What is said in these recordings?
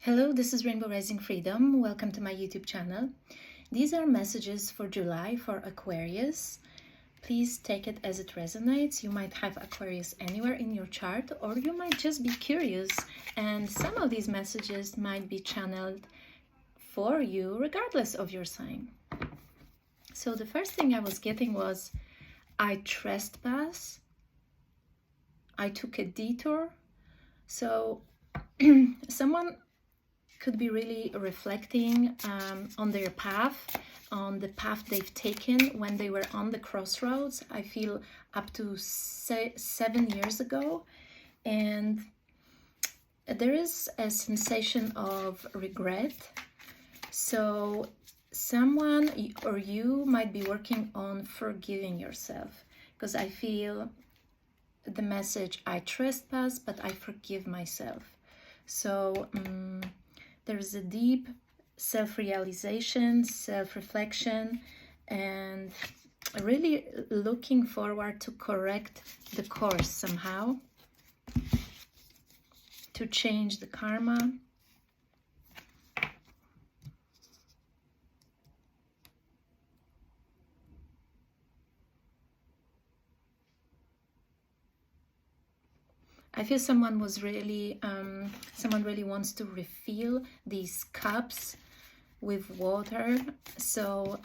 Hello, this is Rainbow Rising Freedom. Welcome to my YouTube channel. These are messages for July for Aquarius. Please take it as it resonates. You might have Aquarius anywhere in your chart, or you might just be curious, and some of these messages might be channeled for you regardless of your sign. So the first thing I was getting was, I trespass. I took a detour. So someone could be really reflecting on their path, on the path they've taken when they were on the crossroads. I feel up to 7 years ago, and there is a sensation of regret. So someone or you might be working on forgiving yourself, because I feel the message, I trespass, but I forgive myself. So there's a deep self-realization, self-reflection, and really looking forward to correct the course somehow, to change the karma. I feel someone was really, someone really wants to refill these cups with water. So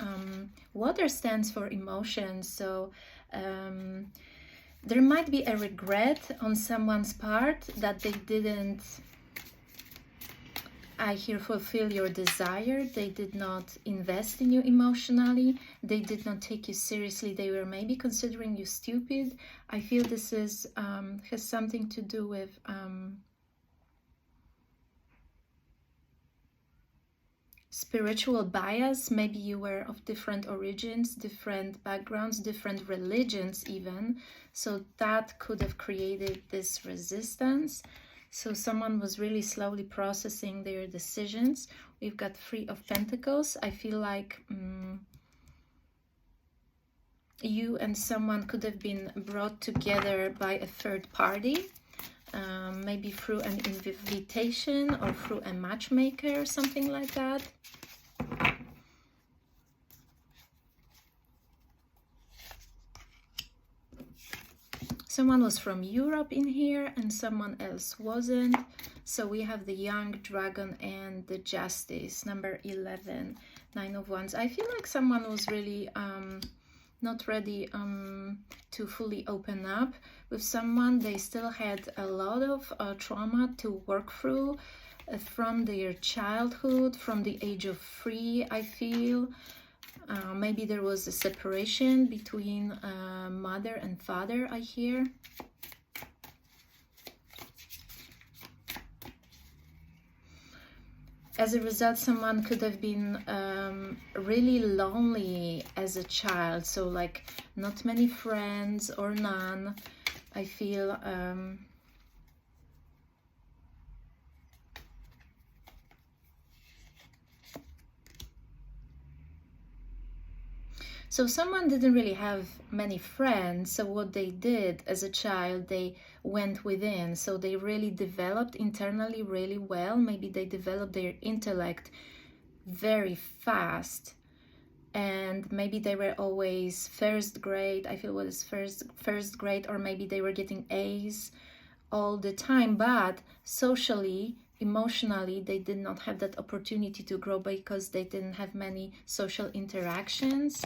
water stands for emotion. So there might be a regret on someone's part that they didn't, I hear, fulfill your desire. They did not invest in you emotionally. They did not take you seriously. They were maybe considering you stupid. I feel this is has something to do with spiritual bias. Maybe you were of different origins, different backgrounds, different religions even. So that could have created this resistance. So someone was really slowly processing their decisions. We've got Three of Pentacles. I feel like you and someone could have been brought together by a third party, maybe through an invitation or through a matchmaker or something like that. Someone was from Europe in here and someone else wasn't. So we have the Young Dragon and the Justice, number 11, Nine of Wands. I feel like someone was really not ready to fully open up with someone. They still had a lot of trauma to work through from their childhood, from the age of 3, I feel. Maybe there was a separation between mother and father, I hear. As a result, someone could have been really lonely as a child. So like not many friends or none. I feel so someone didn't really have many friends. So what they did as a child, they went within. So they really developed internally really well. Maybe they developed their intellect very fast. And maybe they were always first grade. I feel what is first grade, or maybe they were getting A's all the time. But socially, emotionally, they did not have that opportunity to grow because they didn't have many social interactions.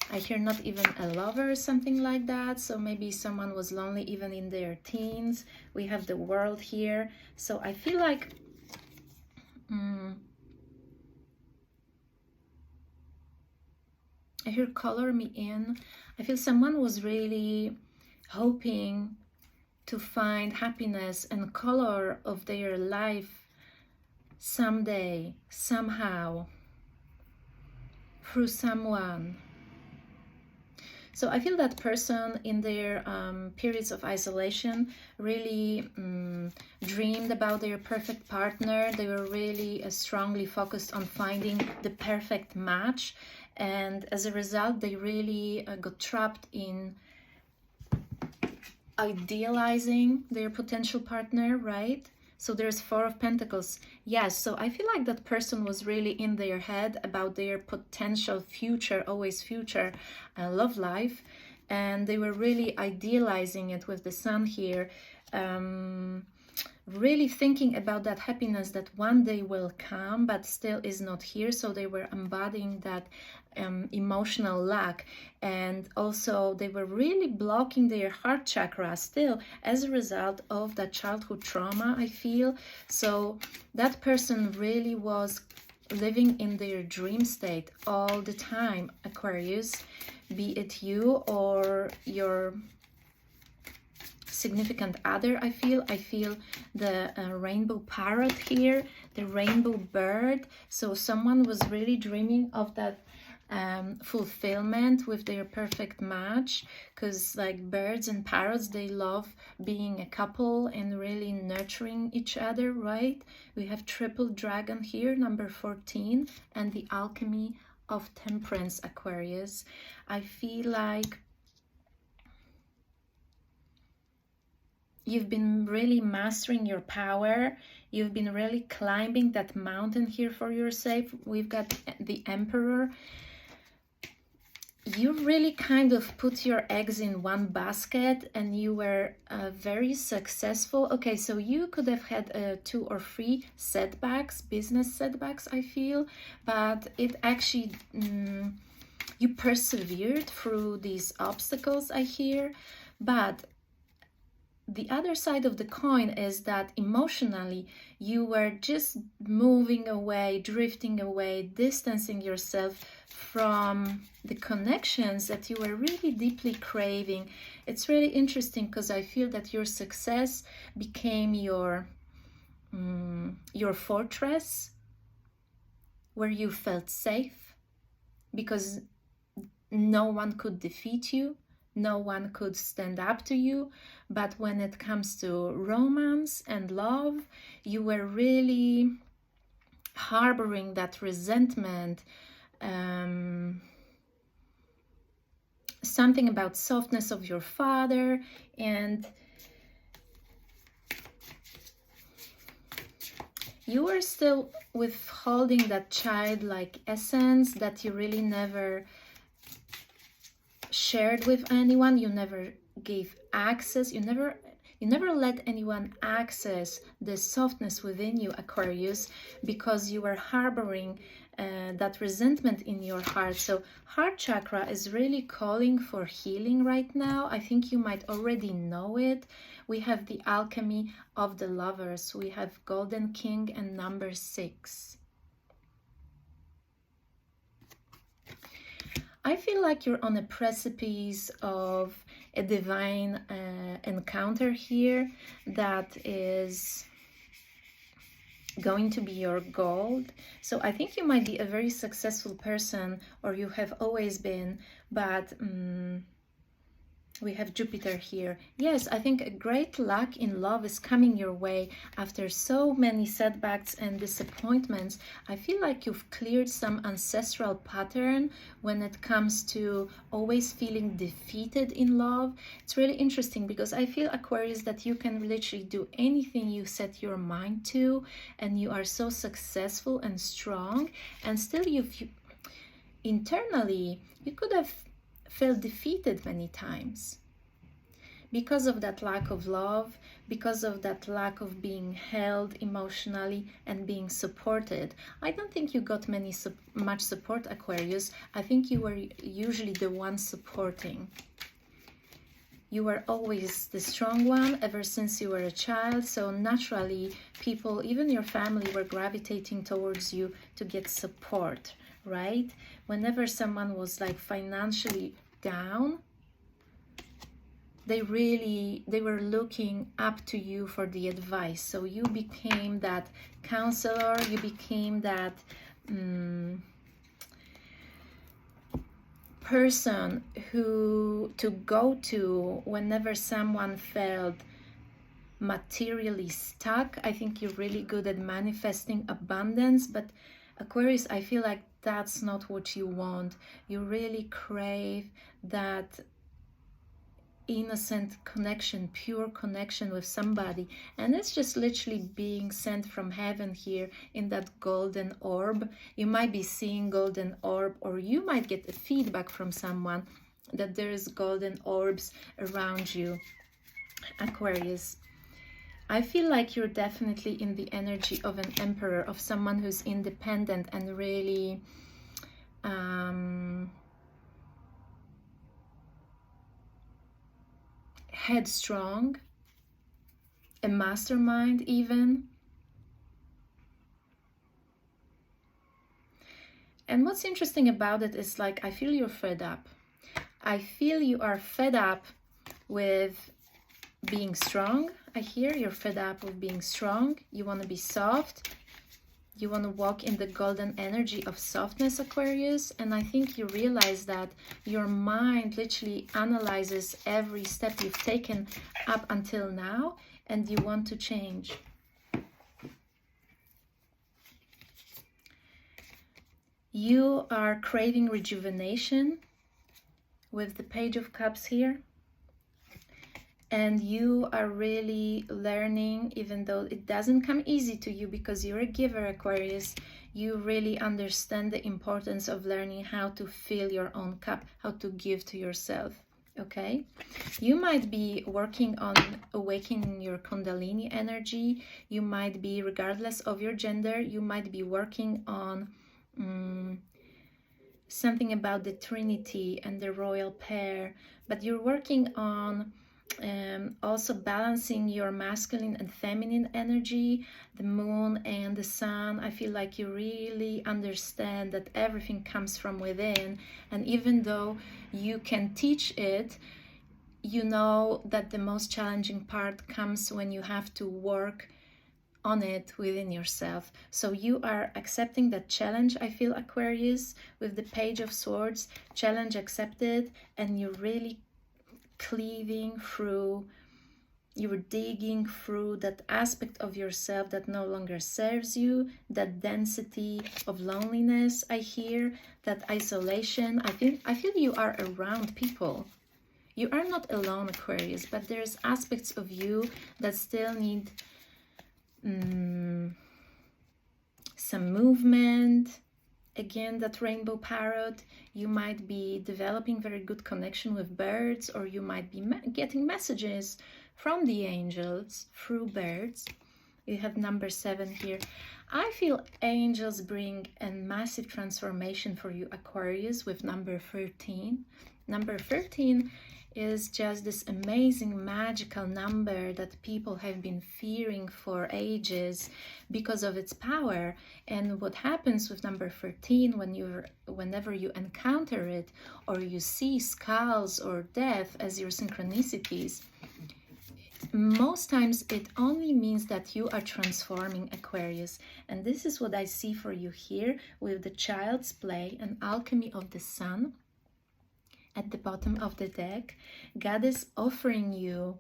I hear not even a lover or something like that. So maybe someone was lonely even in their teens. We have the World here. So I feel like I hear color me in. I feel someone was really hoping to find happiness and color of their life someday, somehow, through someone. So I feel that person in their periods of isolation really dreamed about their perfect partner. They were really strongly focused on finding the perfect match. And as a result, they really got trapped in idealizing their potential partner, right? So there's Four of Pentacles. Yes, so I feel like that person was really in their head about their potential future, always future love life. And they were really idealizing it with the Sun here. Really thinking about that happiness that one day will come but still is not here. So they were embodying that emotional lack, and also they were really blocking their heart chakra still as a result of that childhood trauma, I feel. So that person really was living in their dream state all the time, Aquarius, be it you or your significant other. I feel the rainbow parrot here, the rainbow bird. So someone was really dreaming of that fulfillment with their perfect match, because like birds and parrots, they love being a couple and really nurturing each other, right? We have triple dragon here, number 14, and the alchemy of temperance, Aquarius. I feel like you've been really mastering your power. You've been really climbing that mountain here for yourself. We've got the Emperor. You really kind of put your eggs in one basket, and you were very successful. Okay, so you could have had 2 or 3 setbacks, business setbacks, I feel, but it actually, you persevered through these obstacles, I hear. But the other side of the coin is that emotionally you were just moving away, drifting away, distancing yourself from the connections that you were really deeply craving. It's really interesting because I feel that your success became your fortress, where you felt safe because no one could defeat you. No one could stand up to you. But when it comes to romance and love, you were really harboring that resentment, something about softness of your father, and you were still withholding that childlike essence that you really never shared with anyone. You never gave access. You never let anyone access the softness within you, Aquarius, because you were harboring that resentment in your heart. So heart chakra is really calling for healing right now. I think you might already know it. We have the alchemy of the lovers. We have Golden King and number 6. I feel like you're on a precipice of a divine encounter here that is going to be your gold. So I think you might be a very successful person, or you have always been, but we have Jupiter here. Yes, I think a great luck in love is coming your way after so many setbacks and disappointments. I feel like you've cleared some ancestral pattern when it comes to always feeling defeated in love. It's really interesting because I feel, Aquarius, that you can literally do anything you set your mind to, and you are so successful and strong, and still internally you could have felt defeated many times because of that lack of love, because of that lack of being held emotionally and being supported. I don't think you got much support, Aquarius. I think you were usually the one supporting. You were always the strong one ever since you were a child, so naturally people, even your family, were gravitating towards you to get support, right? Whenever someone was like financially down, they were looking up to you for the advice. So you became that counselor, you became that person to go to whenever someone felt materially stuck. I think you're really good at manifesting abundance, but Aquarius, I feel like that's not what you want. You really crave that innocent connection, pure connection with somebody, and it's just literally being sent from heaven here in that golden orb. You might be seeing golden orb, or you might get a feedback from someone that there's golden orbs around you, Aquarius. I feel like you're definitely in the energy of an emperor, of someone who's independent and really headstrong, a mastermind even. And what's interesting about it is, like, I feel you're fed up. I feel you are fed up with being strong. I hear you're fed up with being strong. You want to be soft. You want to walk in the golden energy of softness, Aquarius. And I think you realize that your mind literally analyzes every step you've taken up until now, and you want to change. You are craving rejuvenation with the Page of Cups here. And you are really learning, even though it doesn't come easy to you because you're a giver, Aquarius, you really understand the importance of learning how to fill your own cup, how to give to yourself, okay? You might be working on awakening your Kundalini energy. You might be, regardless of your gender, you might be working on something about the Trinity and the royal pair, but you're working on also balancing your masculine and feminine energy, the moon and the sun. I feel like you really understand that everything comes from within, and even though you can teach it, you know that the most challenging part comes when you have to work on it within yourself. So you are accepting that challenge, I feel, Aquarius, with the Page of Swords, challenge accepted, and you're really cleaving through, you're digging through that aspect of yourself that no longer serves you, that density of loneliness, I hear, that isolation. I feel you are around people. You are not alone, Aquarius, but there's aspects of you that still need some movement. Again, that rainbow parrot, you might be developing very good connection with birds, or you might be getting messages from the angels through birds. You have number 7 here. I feel angels bring a massive transformation for you, Aquarius, with number 13. Number 13 is just this amazing magical number that people have been fearing for ages because of its power. And what happens with number 13 whenever you encounter it, or you see skulls or death as your synchronicities, most times it only means that you are transforming, Aquarius. And this is what I see for you here with the Child's Play and Alchemy of the Sun. At the bottom of the deck, God is offering you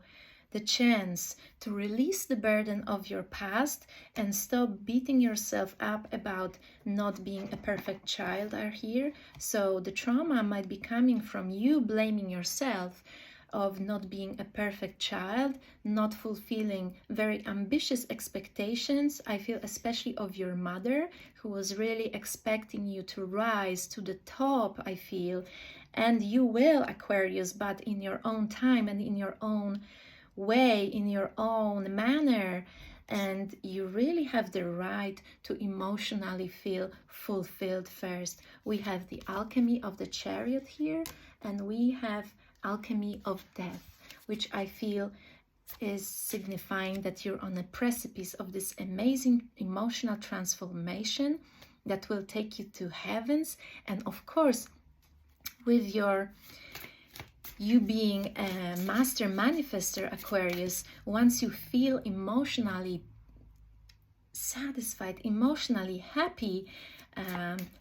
the chance to release the burden of your past and stop beating yourself up about not being a perfect child are here. So the trauma might be coming from you blaming yourself of not being a perfect child, not fulfilling very ambitious expectations. I feel especially of your mother, who was really expecting you to rise to the top, I feel. And you will, Aquarius, but in your own time and in your own way, in your own manner. And you really have the right to emotionally feel fulfilled first. We have the Alchemy of the Chariot here, and we have Alchemy of Death, which I feel is signifying that you're on the precipice of this amazing emotional transformation that will take you to heavens. And of course, with you being a master manifester, Aquarius, once you feel emotionally satisfied, emotionally happy,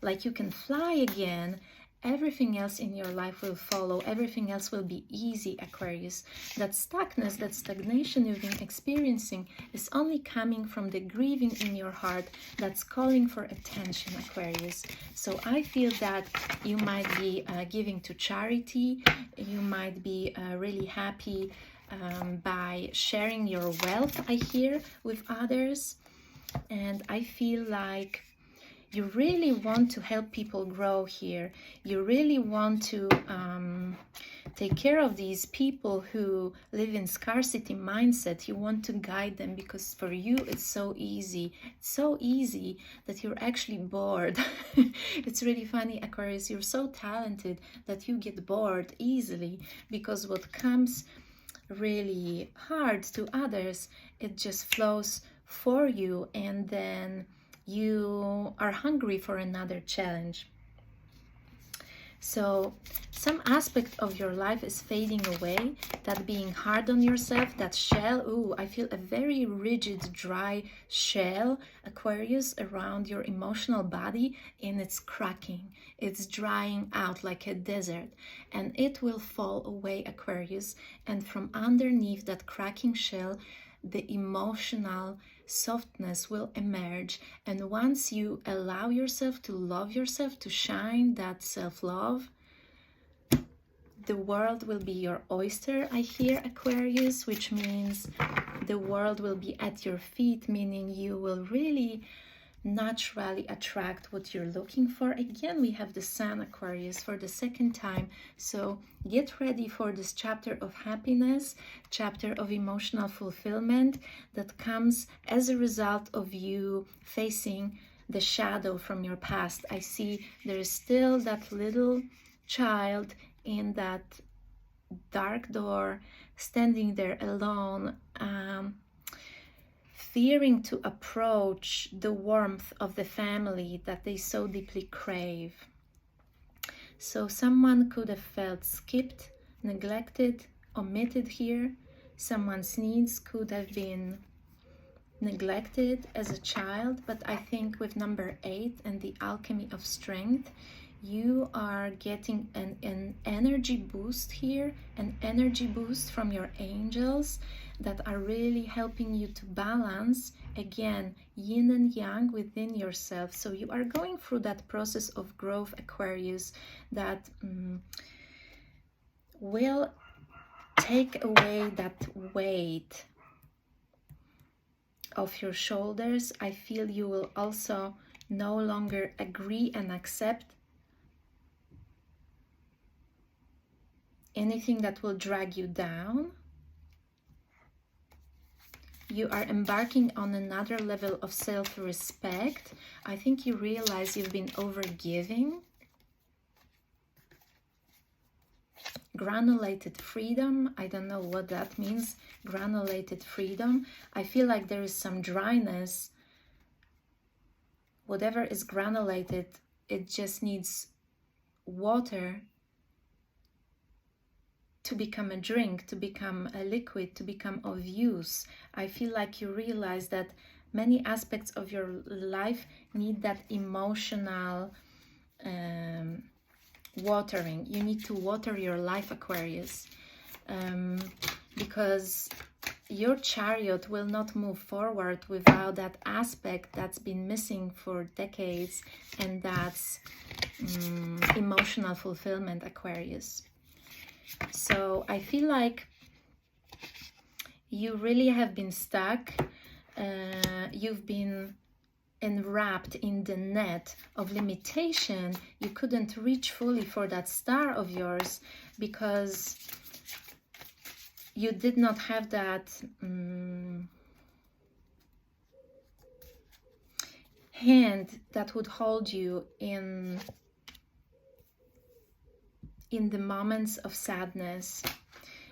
like you can fly again, everything else in your life will follow. Everything else will be easy, Aquarius. That stuckness, that stagnation you've been experiencing is only coming from the grieving in your heart that's calling for attention, Aquarius. So I feel that you might be giving to charity. You might be really happy by sharing your wealth, I hear, with others. And I feel like you really want to help people grow here. You really want to take care of these people who live in scarcity mindset. You want to guide them because for you it's so easy. It's so easy that you're actually bored. It's really funny, Aquarius. You're so talented that you get bored easily because what comes really hard to others, it just flows for you, and then you are hungry for another challenge. So some aspect of your life is fading away, that being hard on yourself, that shell. Ooh, I feel a very rigid, dry shell, Aquarius, around your emotional body, and it's cracking. It's drying out like a desert, and it will fall away, Aquarius. And from underneath that cracking shell, the emotional softness will emerge. And once you allow yourself to love yourself, to shine that self-love, the world will be your oyster, I hear, Aquarius, which means the world will be at your feet, meaning you will really naturally attract what you're looking for. Again, we have the Sun, Aquarius, for the second time. So get ready for this chapter of happiness, chapter of emotional fulfillment that comes as a result of you facing the shadow from your past. I see there is still that little child in that dark door, standing there alone, fearing to approach the warmth of the family that they so deeply crave. So someone could have felt skipped, neglected, omitted here. Someone's needs could have been neglected as a child, but I think with number 8 and the alchemy of strength, you are getting an energy boost here, an energy boost from your angels that are really helping you to balance, again, yin and yang within yourself. So you are going through that process of growth, Aquarius, that will take away that weight off your shoulders. I feel you will also no longer agree and accept anything that will drag you down. You are embarking on another level of self-respect. I think you realize you've been overgiving. Granulated freedom. I don't know what that means. Granulated freedom. I feel like there is some dryness. Whatever is granulated, it just needs water to become a drink, to become a liquid, to become of use. I feel like you realize that many aspects of your life need that emotional watering. You need to water your life, Aquarius, because your chariot will not move forward without that aspect that's been missing for decades, and that's emotional fulfillment, Aquarius. So I feel like you really have been stuck. You've been enwrapped in the net of limitation. You couldn't reach fully for that star of yours because you did not have that hand that would hold you in the moments of sadness.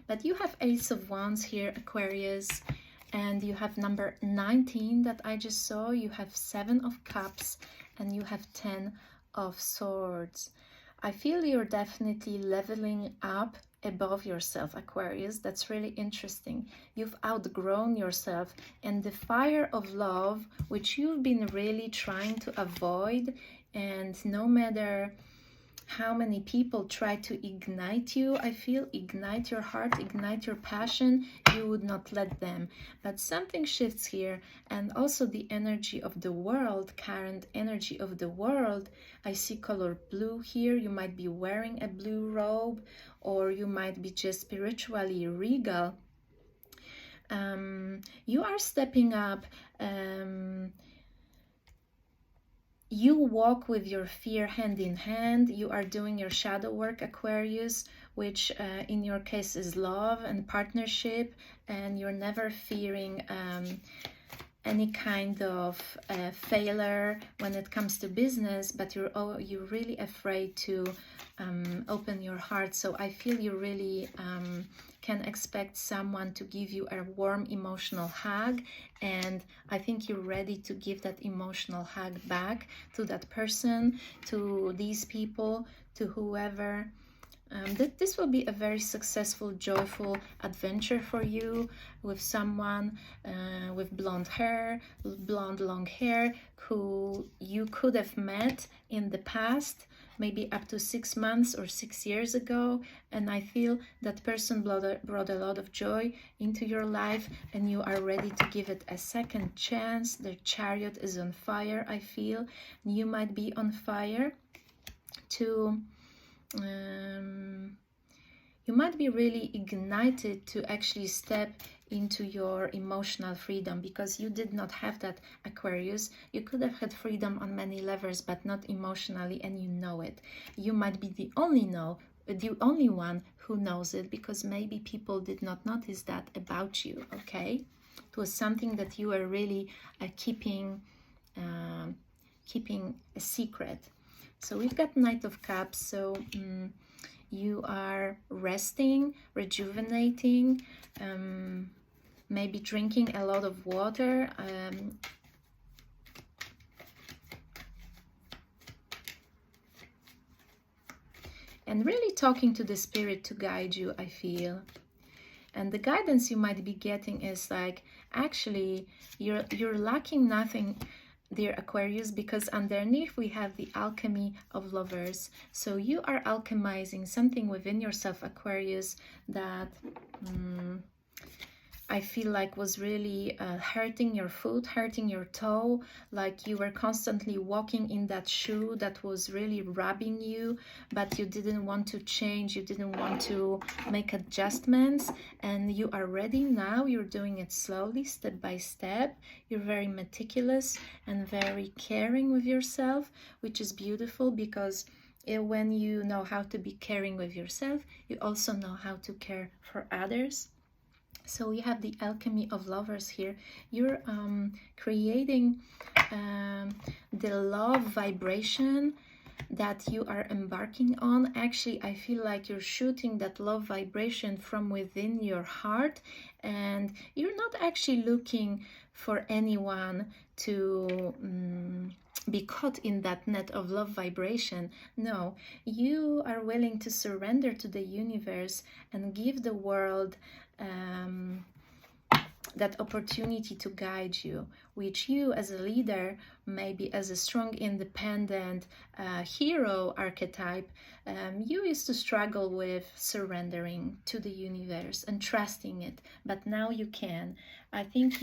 But you have Ace of Wands here, Aquarius, and you have number 19 that I just saw. You have 7 of Cups and you have 10 of Swords. I feel you're definitely leveling up above yourself, Aquarius. That's really interesting. You've outgrown yourself, and the fire of love, which you've been really trying to avoid, and no matter how many people try to ignite you. I feel ignite your heart, ignite your passion. You would not let them. But something shifts here, and also the energy of the world, current energy of the world. I see color blue here. You might be wearing a blue robe, or you might be just spiritually regal. You are stepping up. You walk with your fear hand in hand. You are doing your shadow work, Aquarius, which in your case is love and partnership, and you're never fearing any kind of failure when it comes to business, but you're really afraid to open your heart. So I feel you really can expect someone to give you a warm emotional hug, and I think you're ready to give that emotional hug back to that person, to these people, to whoever. This will be a very successful, joyful adventure for you with someone with blonde hair, blonde long hair, who you could have met in the past, maybe up to 6 months or 6 years ago. And I feel that person brought a lot of joy into your life, and you are ready to give it a second chance. The Chariot is on fire, I feel. You might be on fire to... you might be really ignited to actually step into your emotional freedom, because you did not have that, Aquarius. You could have had freedom on many levels, but not emotionally, and you know it. You might be the only one who knows it, because maybe people did not notice that about you, okay? It was something that you were really keeping a secret. So we've got Knight of Cups, so you are resting, rejuvenating, maybe drinking a lot of water. And really talking to the spirit to guide you, I feel. And the guidance you might be getting is like, actually, you're lacking nothing, dear Aquarius, because underneath we have the alchemy of lovers. So you are alchemizing something within yourself, Aquarius, that I feel like was really hurting your foot, hurting your toe, like you were constantly walking in that shoe that was really rubbing you, but you didn't want to change, you didn't want to make adjustments, and you are ready now. You're doing it slowly, step by step. You're very meticulous and very caring with yourself, which is beautiful, because when you know how to be caring with yourself, you also know how to care for others. So we have the alchemy of lovers here. You're creating the love vibration that you are embarking on. Actually, I feel like you're shooting that love vibration from within your heart, and you're not actually looking for anyone to be caught in that net of love vibration. No, you are willing to surrender to the universe and give the world that opportunity to guide you, which you as a leader, maybe as a strong, independent hero archetype, you used to struggle with surrendering to the universe and trusting it, but now you can. I think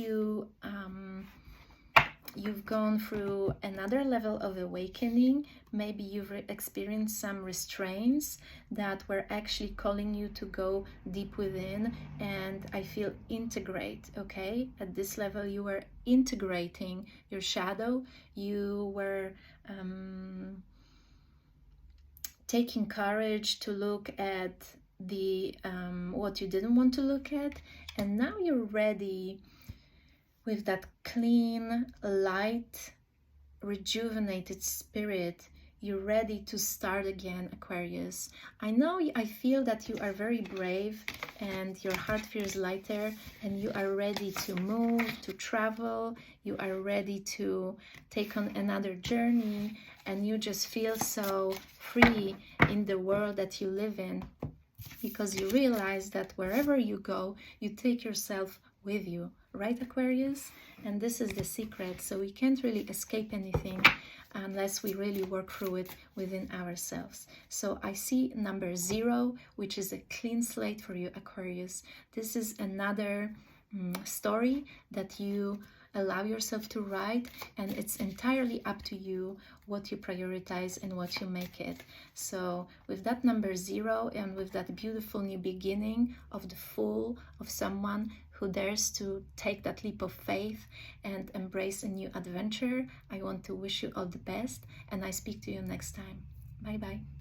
you've gone through another level of awakening. Maybe you've experienced some restraints that were actually calling you to go deep within, and I feel integrate, okay? At this level, you were integrating your shadow. You were taking courage to look at the what you didn't want to look at, and now you're ready with that clean, light, rejuvenated spirit. You're ready to start again, Aquarius. I feel that you are very brave and your heart feels lighter, and you are ready to move, to travel. You are ready to take on another journey, and you just feel so free in the world that you live in, because you realize that wherever you go, you take yourself with you. right, Aquarius? And this is the secret. So we can't really escape anything unless we really work through it within ourselves. So I see number 0, which is a clean slate for you, Aquarius. This is another story that you allow yourself to write, and it's entirely up to you what you prioritize and what you make it. So with that number 0 and with that beautiful new beginning of the Fool, of someone who dares to take that leap of faith and embrace a new adventure, I want to wish you all the best, and I speak to you next time. Bye bye.